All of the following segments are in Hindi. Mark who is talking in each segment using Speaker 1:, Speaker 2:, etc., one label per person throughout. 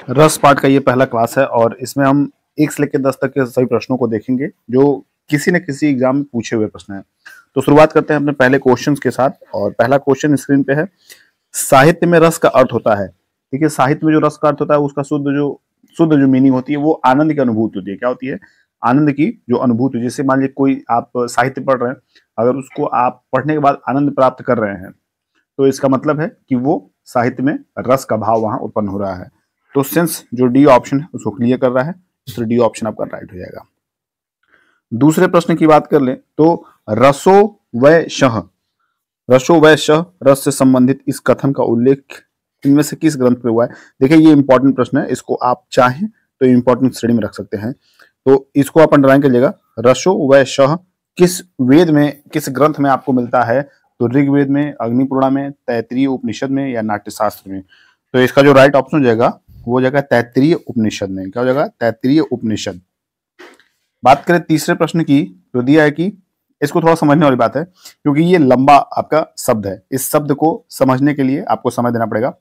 Speaker 1: रस पाठ का ये पहला क्लास है और इसमें हम 1 से लेकर 10 तक के सभी प्रश्नों को देखेंगे जो किसी न किसी एग्जाम में पूछे हुए प्रश्न हैं। तो शुरुआत करते हैं अपने पहले क्वेश्चंस के साथ और पहला क्वेश्चन स्क्रीन पे है। साहित्य में रस का अर्थ होता है। देखिए, साहित्य में जो रस का अर्थ होता है उसका शुद्ध जो मीनिंग होती है वो आनंद की अनुभूति होती है। क्या होती है? आनंद की जो अनुभूति। जैसे मान लीजिए कोई आप साहित्य पढ़ रहे हैं, अगर उसको आप पढ़ने के बाद आनंद प्राप्त कर रहे हैं तो इसका मतलब है कि वो साहित्य में रस का भाव वहां उत्पन्न हो रहा है। तो सेंस जो डी ऑप्शन है उसको क्लियर कर रहा है, इसलिए डी ऑप्शन आपका राइट हो जाएगा। दूसरे प्रश्न की बात कर लें तो रसो व शह, रसो व शह रस से संबंधित इस कथन का उल्लेख इनमें से किस ग्रंथ में हुआ है? देखिए, ये इंपॉर्टेंट प्रश्न है, इसको आप चाहें तो इंपॉर्टेंट श्रेणी में रख सकते हैं। तो इसको आप अंडरलाइन करिएगा। रसो व शह किस वेद में, किस ग्रंथ में आपको मिलता है? तो ऋग्वेद में, अग्निपुराण में, तैत्तिरीय उपनिषद में या नाट्यशास्त्र में। तो इसका जो राइट ऑप्शन हो जाएगा वो हो जाएगा तैत्तिरीय उपनिषद में। क्या हो जाएगा? तैत्तिरीय उपनिषद। बात करें तीसरे प्रश्न की तो दिया है कि इसको थोड़ा समझने वाली बात है क्योंकि ये लंबा आपका शब्द है। इस शब्द को समझने के लिए आपको समय देना पड़ेगा।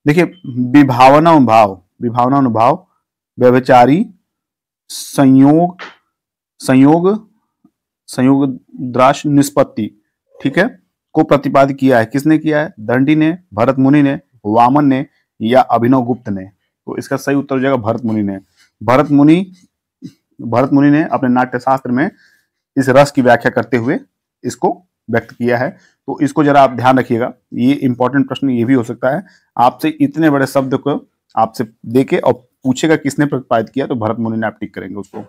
Speaker 1: देखिए, विभावनानुभाव, विभावनानुभाव, व्यभिचारी, संयोग, संयोग संयोग द्राश निष्पत्ति, ठीक है, को प्रतिपादित किया है। किसने किया है? दंडी ने, भरत मुनि ने, वामन ने या अभिनव गुप्त ने। तो इसका सही उत्तर हो जाएगा भरत मुनि ने। भरत मुनि ने अपने नाट्यशास्त्र में इस रस की व्याख्या करते हुए इसको व्यक्त किया है। तो इसको जरा आप ध्यान रखिएगा, ये इंपॉर्टेंट प्रश्न ये भी हो सकता है आपसे इतने बड़े शब्द को आपसे देके और पूछेगा किसने प्रतिपादित किया, तो भरत मुनि ने आप टिक करेंगे उसको।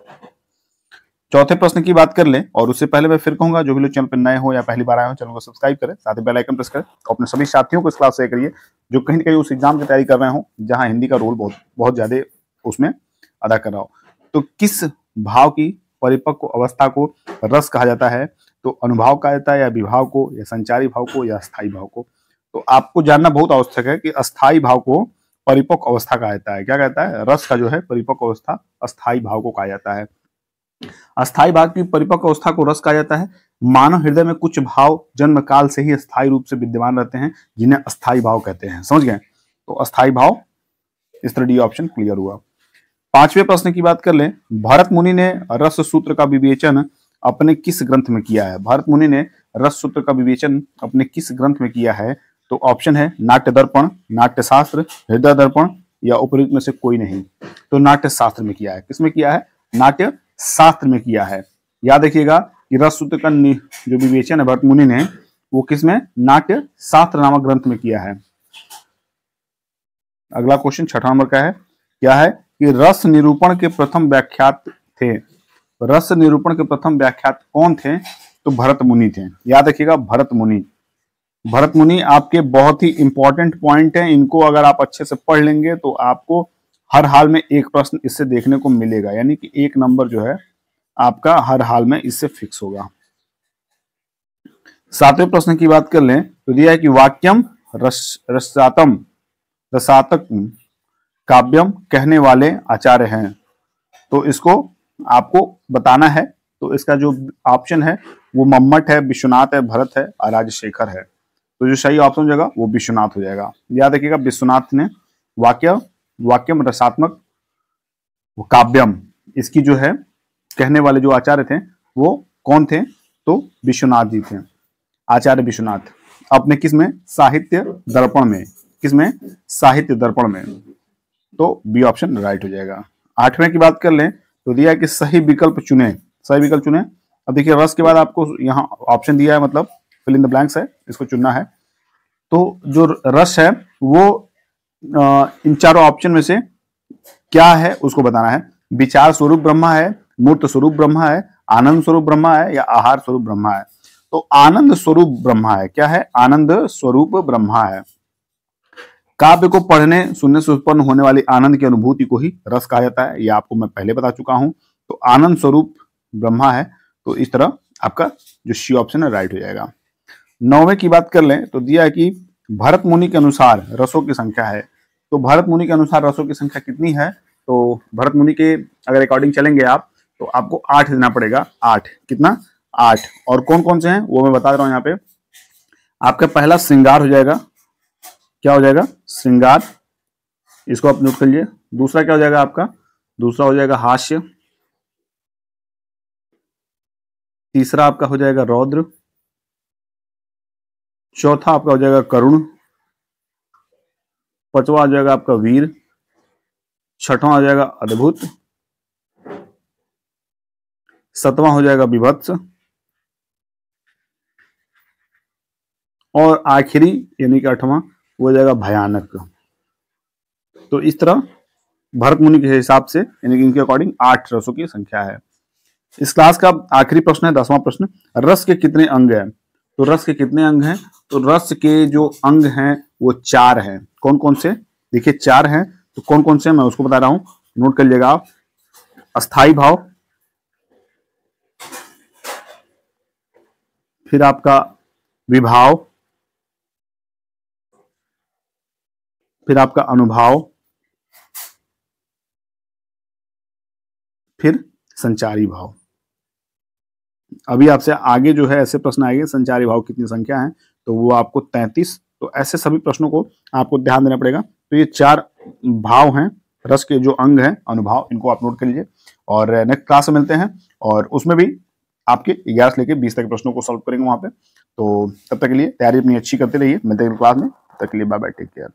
Speaker 1: चौथे प्रश्न की बात कर लें और उससे पहले मैं फिर कहूंगा जो भी लोग चैनल पर नए हो या पहली बार आए हो, चैनल को सब्सक्राइब करें, साथ ही बेल आइकन प्रेस करें और अपने सभी साथियों को इस क्लास शेयर करिए जो कहीं ना कहीं उस एग्जाम की तैयारी कर रहे हो जहां हिंदी का रोल बहुत ज्यादा उसमें अदा कर रहा हो। तो किस भाव की परिपक्व अवस्था को रस कहा जाता है? तो अनुभाव कहा जाता है या विभाव को या संचारी भाव को या अस्थायी भाव को? तो आपको जानना बहुत आवश्यक है कि अस्थायी भाव को परिपक्व अवस्था कहा जाता है। क्या कहता है? रस का जो है परिपक्व अवस्था अस्थायी भाव को कहा जाता है। अस्थायी भाव की परिपक्व अवस्था को रस कहा जाता है। मानव हृदय में कुछ भाव जन्म काल से ही अस्थायी रूप से विद्यमान रहते हैं जिन्हें अस्थायी भाव कहते हैं। समझ गए? तो अस्थायी भाव, इस तरह डी ऑप्शन क्लियर हुआ। पांचवें प्रश्न की बात कर लें। भरत मुनि ने रस सूत्र का विवेचन अपने किस ग्रंथ में किया है? भरत मुनि ने रस सूत्र का विवेचन अपने किस ग्रंथ में किया है? तो ऑप्शन है नाट्य दर्पण, नाट्यशास्त्र, हृदय दर्पण या उपयुक्त में से कोई नहीं। तो नाट्य शास्त्र में किया है। किसमें किया है? नाट्य शास्त्र में किया है। याद रखिएगा कि रस सूत्र का जो विवेचन है भरत मुनि ने वो किसमें? नाट्य शास्त्र नामक ग्रंथ में किया है। अगला क्वेश्चन 6 नंबर का है। क्या है कि रस निरूपण के प्रथम व्याख्यात थे। रस निरूपण के प्रथम व्याख्यात कौन थे? तो भरत मुनि थे। याद रखिएगा भरत मुनि। भरत मुनि आपके बहुत ही इंपॉर्टेंट पॉइंट है, इनको अगर आप अच्छे से पढ़ लेंगे तो आपको हर हाल में एक प्रश्न इससे देखने को मिलेगा, यानी कि 1 नंबर जो है आपका हर हाल में इससे फिक्स होगा। 7वें प्रश्न की बात कर लें तो दिया है कि वाक्यम रसातम, रसातक काव्यम कहने वाले आचार्य हैं। तो इसको आपको बताना है। तो इसका जो ऑप्शन है वो मम्मट है, विश्वनाथ है, भरत है और राजशेखर है। तो जो सही ऑप्शन हो जाएगा वो विश्वनाथ हो जाएगा। याद रखिएगा विश्वनाथ ने वाक्यम रसात्मक काव्यम, इसकी जो है कहने वाले जो आचार्य थे वो कौन थे? तो विश्वनाथ जी थे, आचार्य विश्वनाथ। अपने किसमें? साहित्य दर्पण में। किसमें? साहित्य दर्पण में। तो बी ऑप्शन राइट हो जाएगा। 8वें की बात कर लें तो दिया है कि सही विकल्प चुने। सही विकल्प चुने। अब देखिए रस के बाद आपको यहाँ ऑप्शन दिया है, मतलब फिल इन द ब्लैंक्स है, इसको चुनना है। तो जो रस है वो इन चारों ऑप्शन में से क्या है उसको बताना है। विचार स्वरूप ब्रह्मा है, मूर्त स्वरूप ब्रह्मा है, आनंद स्वरूप ब्रह्मा है या आहार स्वरूप ब्रह्मा है? तो आनंद स्वरूप ब्रह्मा है। क्या है? आनंद स्वरूप ब्रह्मा है। काव्य को पढ़ने सुनने से उत्पन्न होने वाली आनंद की अनुभूति को ही रस कहा जाता है। यह आपको मैं पहले बता चुका हूं। तो आनंद स्वरूप ब्रह्मा है। तो इस तरह आपका जो सी ऑप्शन है राइट हो जाएगा। 9वें की बात कर लें तो दिया है कि भरत मुनि के अनुसार रसों की संख्या है। तो भरत मुनि के अनुसार रसों की संख्या कितनी है? तो भरत मुनि के अगर अकॉर्डिंग चलेंगे आप तो आपको 8 देना पड़ेगा। 8 कितना? 8। और कौन कौन से हैं वो मैं बता रहा हूं यहाँ पे। आपका पहला श्रृंगार हो जाएगा। क्या हो जाएगा? श्रृंगार। इसको आप नोट कर लीजिए। दूसरा क्या हो जाएगा आपका, दूसरा हो जाएगा हास्य। तीसरा आपका हो जाएगा रौद्र। चौथा आपका हो जाएगा करुण। पांचवा हो जाएगा आपका वीर। छठवां हो जाएगा अद्भुत। सातवां हो जाएगा विभत्स। और आखिरी यानी कि आठवां वो हो जाएगा भयानक। तो इस तरह भरत मुनि के हिसाब से यानी कि इनके अकॉर्डिंग 8 रसों की संख्या है। इस क्लास का आखिरी प्रश्न है 10वां प्रश्न, रस के कितने अंग हैं? तो रस के कितने अंग हैं? तो रस के जो अंग हैं वो 4 हैं। कौन कौन से? देखिए 4 हैं, तो कौन कौन से मैं उसको बता रहा हूं, नोट कर लीजिएगा आप। अस्थाई भाव, फिर आपका विभाव, फिर आपका अनुभाव, फिर संचारी भाव। अभी आपसे आगे जो है ऐसे प्रश्न आएंगे, संचारी भाव कितनी संख्या है, तो वो आपको 33। तो ऐसे सभी प्रश्नों को आपको ध्यान देना पड़ेगा। तो ये 4 भाव हैं, रस के जो अंग हैं, अनुभाव, इनको आप नोट कर लीजिए। और नेक्स्ट क्लास में मिलते हैं, और उसमें भी आपके 11 से लेकर 20 तक प्रश्नों को सॉल्व करेंगे वहां पे। तो तब तक के लिए तैयारी अपनी अच्छी करते रहिए, मिलते हैं क्लास में। तब तक के लिए बाय बाय, टेक केयर।